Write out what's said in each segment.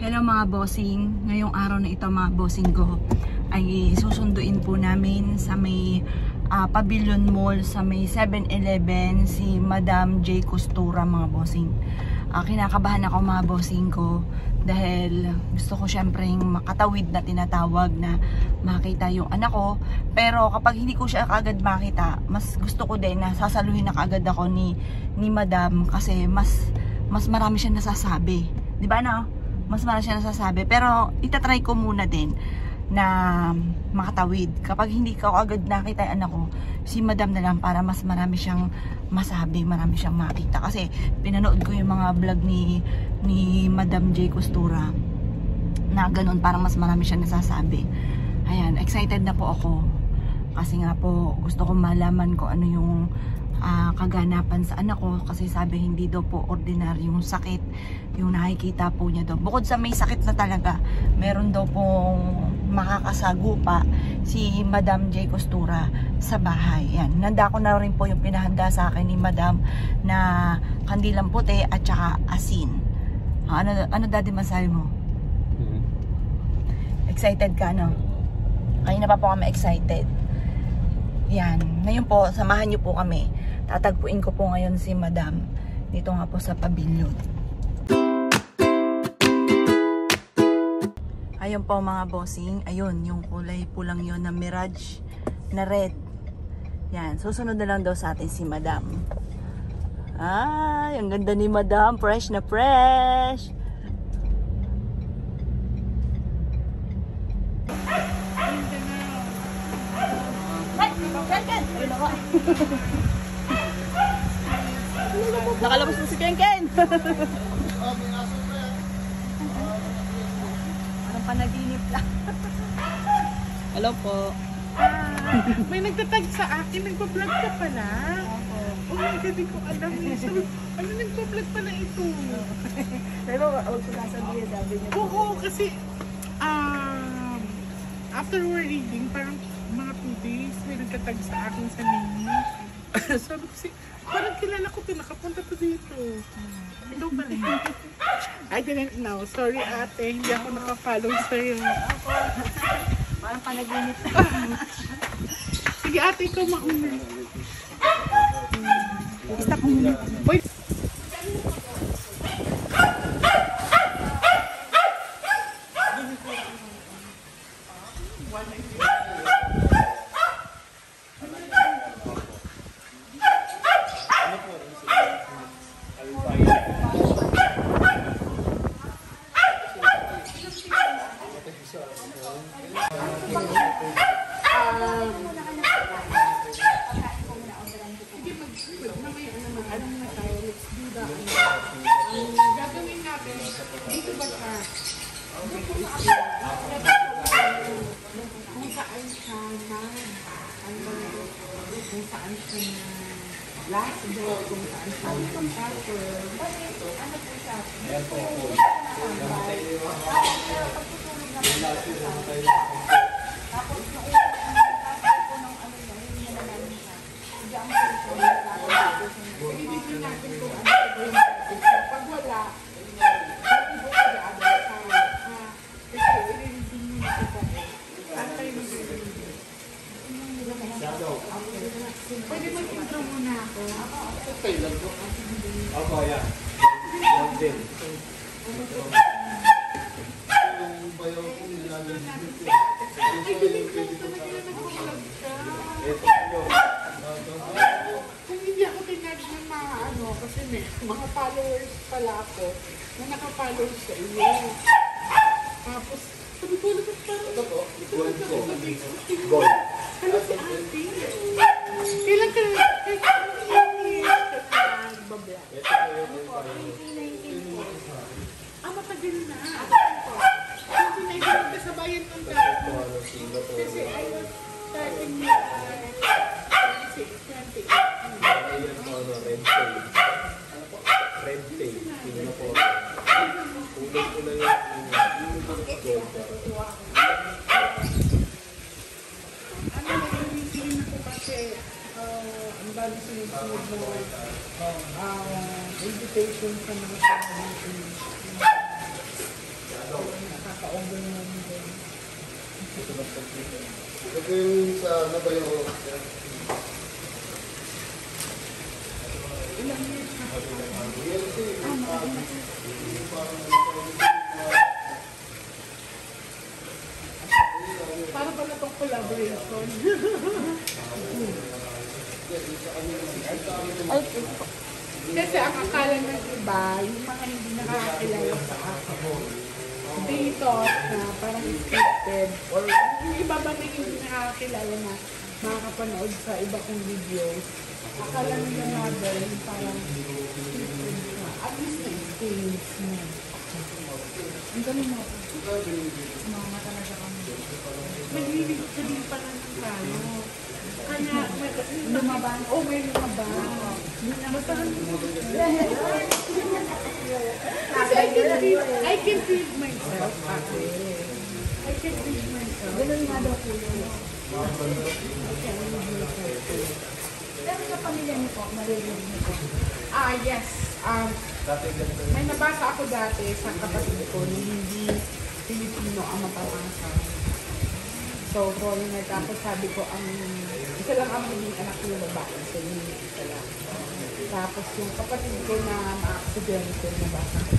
Hello mga bossing, ngayong araw na ito mga bossing ko ay susunduin po namin sa may Pavilion Mall sa may 7-Eleven si Madam J. Costura mga bossing. Kinakabahan ako mga bossing ko dahil gusto ko syempreng makatawid na tinatawag na makita yung anak ko, pero kapag hindi ko siya kaagad makita, mas gusto ko din na sasaluhin na kaagad ako ni Madam kasi mas marami siya nasasabi, di ba no? Mas marami siya nasasabi, pero itatry ko muna din na makatawid. Kapag hindi ko agad nakita yung anak ko, si Madam na lang para mas marami siyang masabi, marami siyang makita. Kasi pinanood ko yung mga vlog ni Madam J. Costura na ganun, parang mas marami siyang nasasabi. Ayan, excited na po ako. Kasi nga po, gusto ko malaman ko ano yung kaganapan sa anak ko, kasi sabi hindi daw po ordinaryong sakit yung nakikita po niya daw. Bukod sa may sakit na talaga, meron daw pong makakasagupa si Madam J. Costura sa bahay. Yan, nanda ko na rin po yung pinahanda sa akin ni Madam na kandilang puti at saka asin. Ano daddy masabi mo? Excited ka, no? Kanina pa po kami excited. Yan, ngayon po samahan niyo po kami. Tatagpuin ko po ngayon si Madam dito nga po sa pavilion. Ayun po mga bossing, ayun yung kulay pulang yon na Mirage na red. Yan, susunod na lang daw sa atin si Madam. Ay, ang ganda ni Madam, fresh na fresh. Nakalabas mo si Ken. Anong panaginip lang. Hello po. May nagtatag sa akin, nagpa-vlog ka pala. Oh my God, di ko alam. Ano nagpa-vlog pala ito? Pero huwag ko nasabihin, sabi niya. Oo, kasi after we're reading, parang mga 2 days, may nagtatag sa akin sa name. Sabi ko parang kilala ko ito, nakapunta to dito. Ito pala. I didn't know. Sorry ate, hindi ako nakafollow sa'yo. Parang panaginip. Sige ate, ikaw mauna. Stop muna. Wait. Gagawin natin, dito ba ka? Kung saan siya na, kung saan siya na last door, kung saan siya na contractor. Ano po siya? Tapos pag wala, pwede mag-intro muna ako. Okay lang po. Ako, yan. Yan din. Yung bayaw ko nilalagay dito. Ay, biling ko talaga na nag-vlog ka. Kung hindi ako tinag ng mga kasi may mga followers pala ako na naka-follow sa iyo. Tapos, sabi ko ulit parang Ito po, gold ko. gold. Ano si ate? Kailan ka nagbablog? Matagal na. 2019 ka sa bayan ng Gato. Kasi I was starting with 2018. Red tape. Tingnan na po. Kulay ko na yung gold. Ano nag-reason ako kasi ang bago sinusunod mo invitation sa mga family. Ito yung sa ano ba yung para pala itong collaboration. Kasi ang akala ng iba, yung mga hindi nakakilala sa akin, dito na parang scripted, or yung iba ba na hindi nakakilala na makakapanood sa iba kong videos, akala nila natin yung parang scripted na, at least na-experience mo. Ang galing mo. Mga talaga kami. Mahilig ka din pala ng kano. Kaya, lumaba. Oh, may lumaba. Kasi I can feed myself. I can feed myself. Ganun nga daw po yun. Pero sa pamilya niyo po, maririnig niyo po. Yes. May nabasa ako dati sa kapatid ko na hindi Pilipino ang mapapasa. So, foreigner ka ako, sabi ko, isa lang ang magiging anak ko yung babae. So, hindi isa lang. Tapos yung kapatid ko na ma-aksidente, nabasa ko.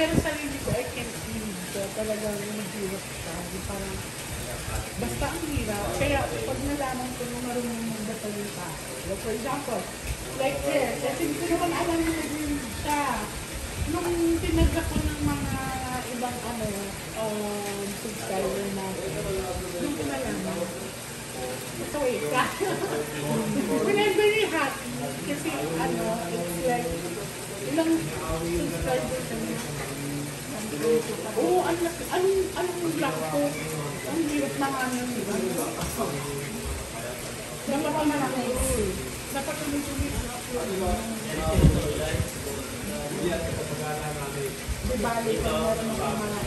Pero sarili ko, I can't read. So, talagang maghirap siya. Parang, basta ang hirap. Kaya, pag nalaman ko nung marunong magbasa yung tao. Like, for example, like this. Kasi hindi ko naman alam na nag-read siya. Nung tinagda ko ng mga ibang subscriber na nung ko nalaman. So, wait ka. When I'm very happy. Kasi, it's like, ilang subscribers na niya. Oo, anong black po? Ang hirap na nga nang iba. Dapat ang malaki. Dapat tuloy-tuloy. Di bali, kung meron ng mga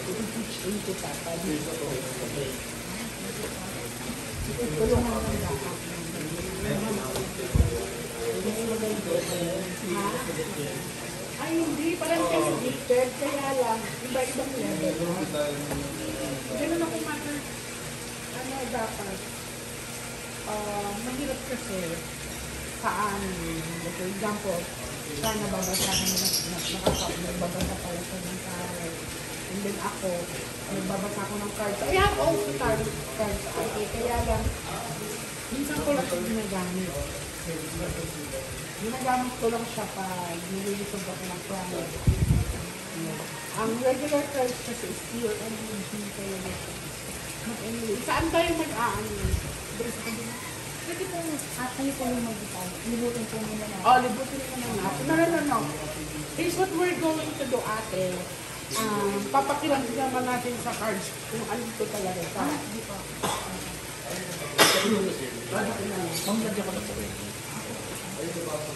i-teach into tata. Tulungan ng dapat. Ay, hindi. Parang celebrated. Kaya lang, iba-ibang level. Ganun ako matter. Dapat. Mahirap kasi saan. For example, saan nababasahan nagbabasa pala sa ng card. And then ako, nagbabasa ko ng cards. I have also cards. Okay, kaya lang, minsan ko lang siya ginagamit. Ginagamit ko lang siya pag nililisog ako ng plano. Ang regular cards kasi is pure and hindi kayo mag-anyway. Saan tayo mag-aano? Pwede po, kayo po yung mag-decide. Libutin po muna natin. Libutin muna natin. No. Here's what we're going to do, ate. Papakilang naman natin sa cards kung ano ito talaga. Hindi po. Manglagyan ko na po rin. Ito pala,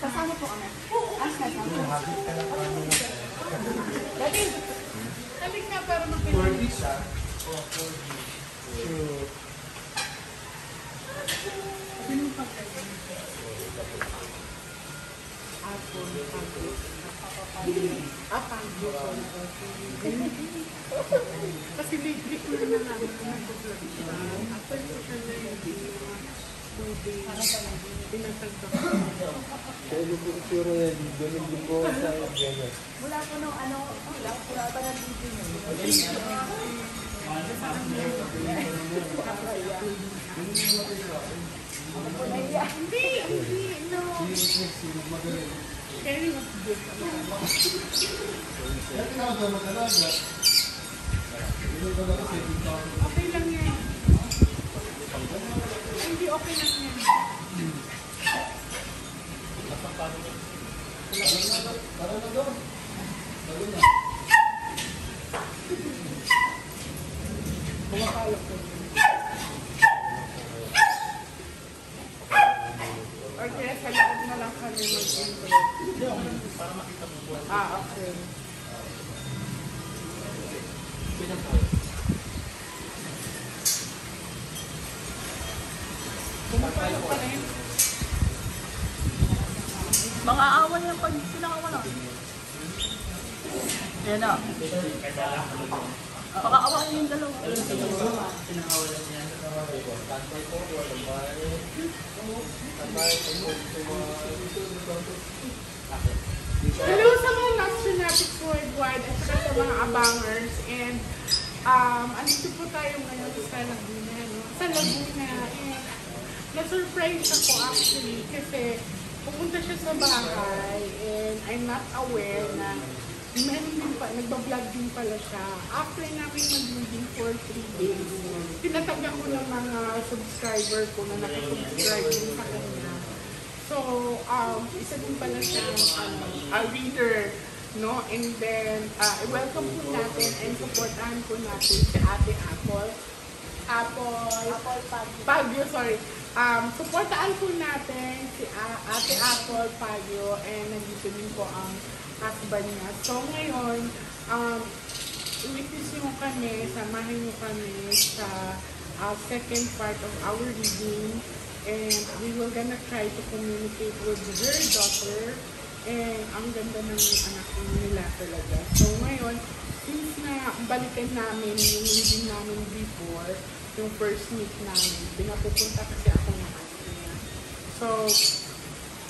kasama po kami. Halik nga para magpinag. Kasi lately ko na naman nag-vlog siya. After ko siya na pinatagda ko. Kaya po sure yan, ganun din po sa gano'n. Wala po nung wala pa ng video. Hindi, no. Very good. Okay lang yan. Ay, hindi okay lang yan. Okay, sa loob na lang kami mag-intro. Okay. Pumapalo pa rin. Mga awan yung pag sinakawan ako. Yan na. Baka awan yung dalawa. Hello sa mga Nostronatics worldwide at saka sa mga abangers. And andito po tayo ngayon sa Laguna. No? Sa Laguna. And na-surprise ako actually kasi pupunta siya sa bahay and I'm not aware na meron din pa, nagbablog din pala siya. After namin mag-reading for 3 days, tinatagan ko ng mga subscriber ko na nakasubscribe din sa kanya. So, isa din pala siyang a reader, no? And then, welcome po natin and supportahan po natin si Ate Pagyo, sorry. Supportaan po natin si Ate Apple Pagyo and nandito din po ang husband niya. So ngayon, witness nyo kami, samahin nyo kami sa second part of our reading and we will gonna try to communicate with her daughter and ang ganda ng anak nila talaga. So ngayon, since na balikan namin yung reading namin before, yung first meet namin, pinapupunta kasi ako ng anak niya. So,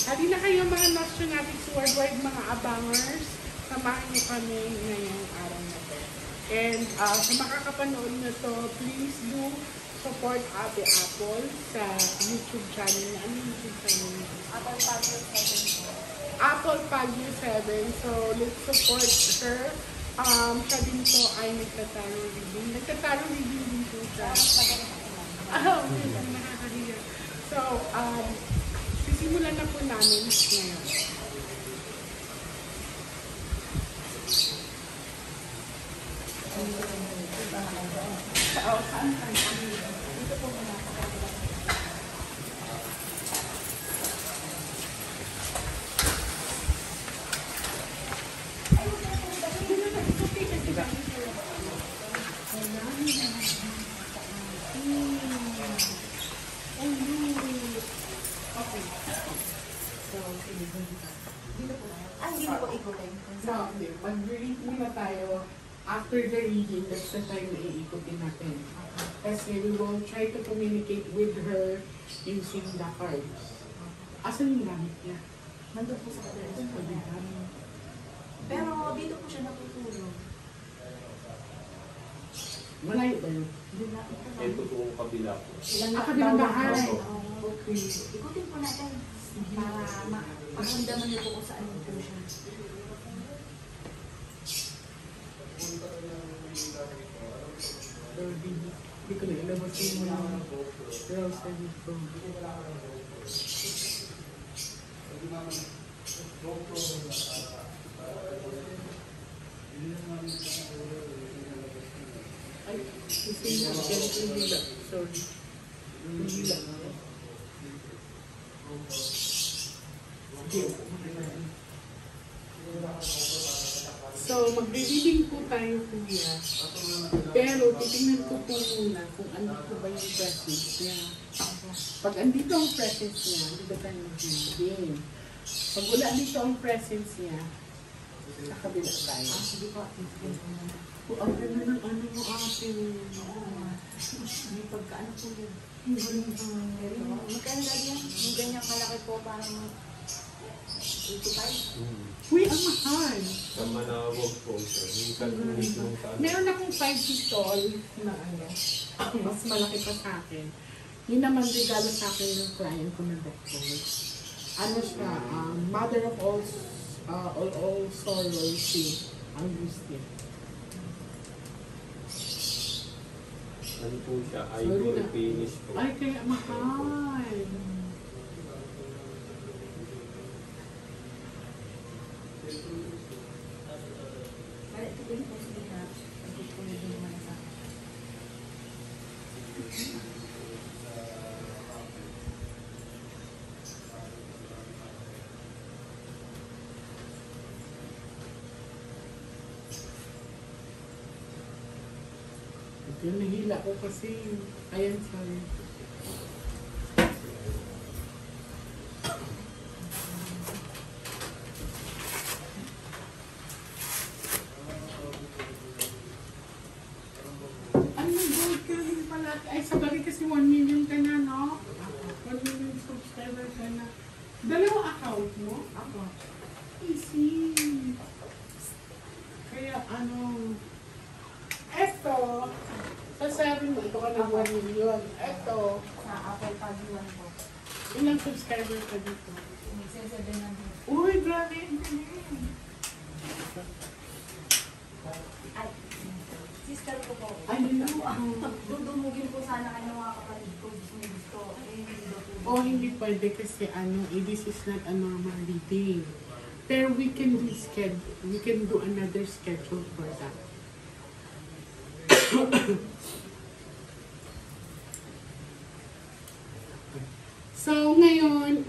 hali na kayo mga Nostronatics worldwide, mga abangers, samahan niyo kami ngayong araw na to. And sa makakapanood na to, please do support Ate Apple sa YouTube channel niya. Ano yung YouTube channel niya? Apple Pagyo 7. Apple Pagyo 7. So, let's support her. Siya din po ay nagtataro reading. Nagtataro reading din po siya. Okay, nakakahiya. So, sisimulan na po namin ngayon. Saan tayo? Dito po muna. Mag-read muna tayo. After the reading, that's the time na iikutin natin. Kasi we will try to communicate with her using the cards. Asan yung gamit niya? Nandun po sa kabila. Pero dito po siya natutulog. Malayo ba yun? Ito po ang kabila po. Kabilang bahay. Okay. Ikutin po natin para mapaghamdaman niyo po kung saan po siya. Hindi ko na ilabas yung mga rose na dito. Ay, hindi lang. Sorry. Hindi lang. Sige. So, magre-reading po tayo, kuya. Pero, titingnan ko po muna kung ano po ba yung presence niya. Pag andito ang presence niya, hindi tayo mag-reading. Pag wala dito ang presence niya, sa kabila tayo. Sige po. Ang ganda ng ano mo, ate. May pagkaano po yun. Magkano lagi yan? Yung ganyang kalaki po, parang 85. Uy, ang mahal. Sa Manawag po siya. Minsan po mismo sa ano. Meron akong 5 pistol na ano, mas malaki pa sa akin. Yun naman regalo sa akin ng client ko na doctor. Ano siya, mother of all sorrows, si Augustine. Ano po siya? Ivory finish po. Ay, kaya mahal. Yung nahila ko kasi, ayan, sorry. Ay, nag-gold ka rin pala. Ay, sabagay kasi 1 million ka na, no? 1 million subscriber ka na. Dalawang account mo? Ako. Easy. Kaya ano, eto, sasabi mo, ito ka ng 1 million. Eto, Sa Apple Pag-1 po. ilang subscriber ka dito? Nagsasabay na din. Uy, grabe, ang galing. Ay, sister ko po. Ay, yun ako. Dudumugin po sana kayo mga kapatid ko. Gusto. Hindi daw po. Oh, hindi pwede kasi ano, this is not a normal reading. Pero we can reschedule. We can do another schedule for that. So, ngayon,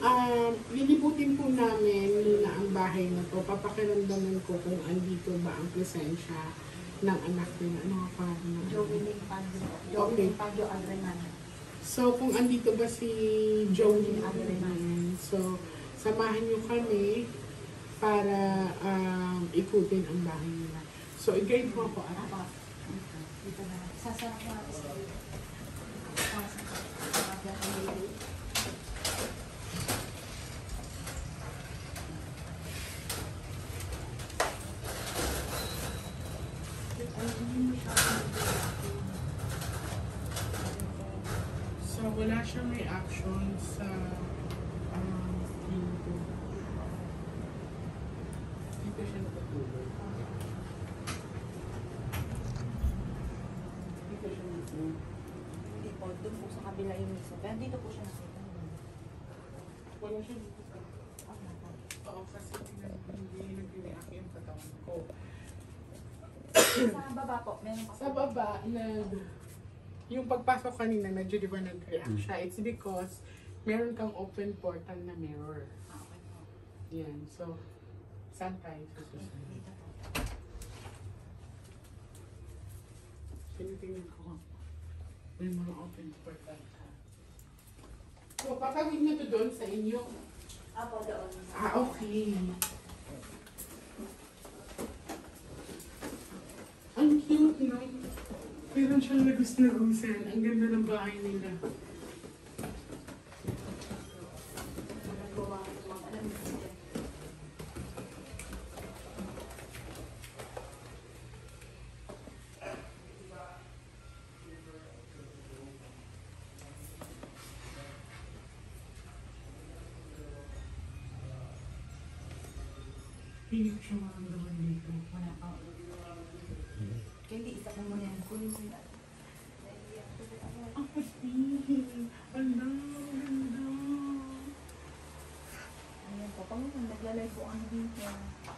lilibutin po namin muna ang bahay na to. Papakiramdaman ko kung andito ba ang presensya ng anak nila. Ano ka pa? Joey Pagyo. Okay. Joey Pagyo Agreman. So, kung andito ba si Joey Agreman, so, samahan nyo kami para ikutin ang bahay nila. So, i-guide mo ako at Ako. Dito na. Sasarap na ako sa iyo. So, wala siyang reaction sa skin ko. Dito siya natutulog. Dito siya natutulog. Hindi po. Doon po sa kabila yung miso. Pero dito po siya nakita. Wala siya dito sa... Oo, kasi hindi nag-react yung katawan ko. Sa baba po. Meron pa Sa baba, yung pagpasok kanina, medyo di ba nag-react siya. It's because meron kang open portal na mirror. Okay po. Yan. So, saan tayo sa susunod? Dito po. Tinitingnan ko. May mga open portal ka. So, patawid na to doon sa inyo. Apo doon. Okay. Ang cute, no? Meron siyang lagus-lagusan. Ang ganda ng bahay nila. Hindi ko siya maramdaman dito. Wala pa. Hindi, itak mo yan. Kunin mo yan. Ang pati. Ala, ganda. Ayan po. Pag naglalay po kami dito.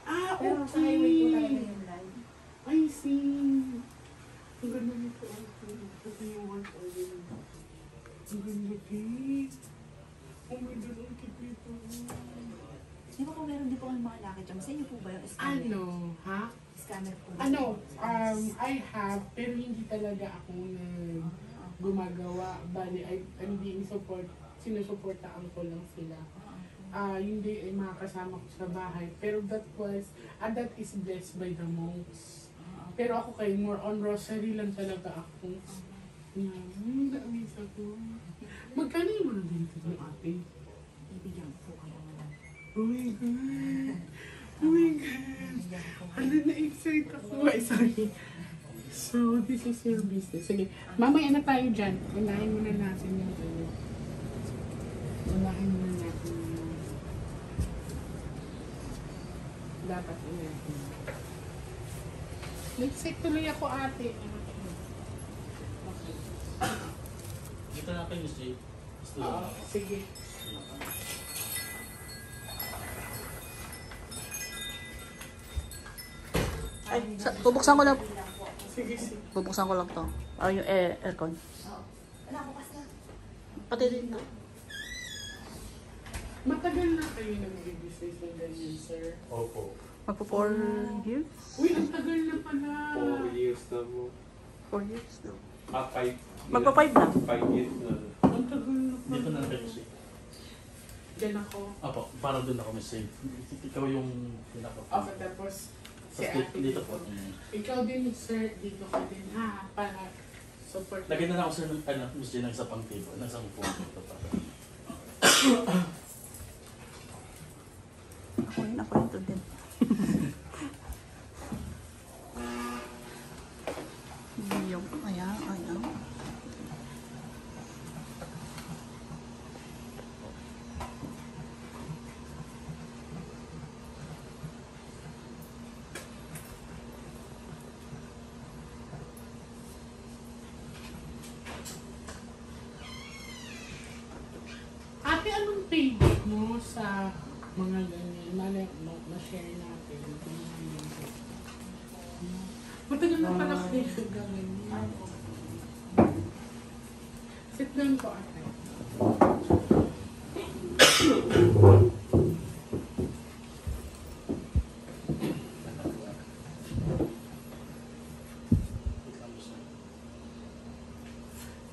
Ah, Pero sa highway po talaga okay. yung live. I see. Ang ganda nito. Pati yung one for you. Ang ganda, Kate. Oh my God, ang cute nito. Di ba kung meron din po kayong mga lakit dyan? Sa inyo po ba yung scanner? Ano, ha? Scanner po. Ano, I have, pero hindi talaga ako na gumagawa. Bali, I'm being sinusuportaan ko lang sila. Hindi ay makakasama ko sa bahay. Pero that is blessed by the monks. Pero ako kay more on rosary lang talaga ako. Namiss ako. Magkano yung mga ganito ng ate? Ibigyan po kayo. Oh my God! Oh my God. Ano, na-excite ako. Ay, sorry. So, this is your business. Sige, mamaya na tayo dyan. Unahin muna natin yung ano. Unahin muna natin yung dapat unahin. Nag-excite tuloy ako, ate. Okay. Dito na kayo, Miss J. Oo, sige. Bubuksan ko lang. Sige, sige. Bubuksan ko lang to. Yung aircon. Pati din to. Matagal na kayo nag-business ng ganyan, sir. Opo. Magpo 4 years? Uy, ang tagal na pala. 4 years na po. 4 years na. 5. Magpa 5 na. 5 years na. Ang tagal na pala. Dito na kayo, Miss J. Diyan ako. Apo, para doon ako, Miss J. Ikaw yung pinaka. Okay, tapos si Tapos ate. dito po. Ikaw din, sir. Dito ka din, ha? Para support. Lagyan na lang ako, sir, ng Miss J, ng isa pang table, ng isang phone dito para. Ako yun to din. Yung, ayan. Ate, anong page mo sa mga ganyan? Ma-share natin. Matagal na pala kayo ganyan. Sit down po, ate.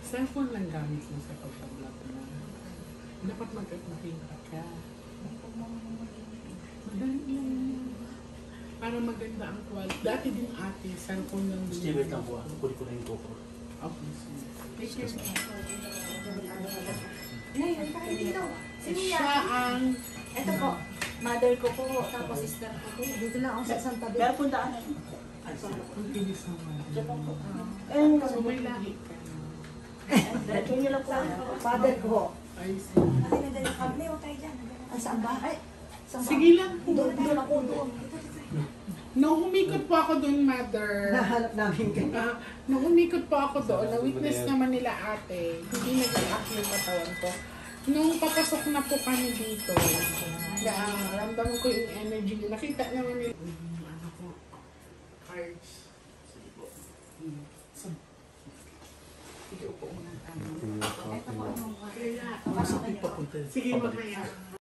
Cellphone lang gamit mo sa pagpa-vlog na. Dapat mag-makita ka. Madali lang. Para maganda ang quality. Dati din ate, cellphone lang Miss din. J, wait lang po. Kunin ko na yung GoPro. Okay, sige. Siya ang... Ito po, mother ko po, tapos sister ko po. Dito lang ako sa isang tabi. Pero puntaan na. Ang bilis naman. Eh, So may lahi ka na. diretso niyo lang po. Mother ko. Ay, sige. Saan ba? Ay, Sige lang po. doon ako doon. Nung umikot po ako doon, mother. Nahanap namin kayo. Nung umikot po ako doon, na-witness naman nila ate, hindi nag-react yung katawan ko. Nung papasok na po kami dito, ramdaman ko yung energy nila. Nakita naman nila. Ano po? Cards. Sige po. Sige, upo muna. Sige, magkaya.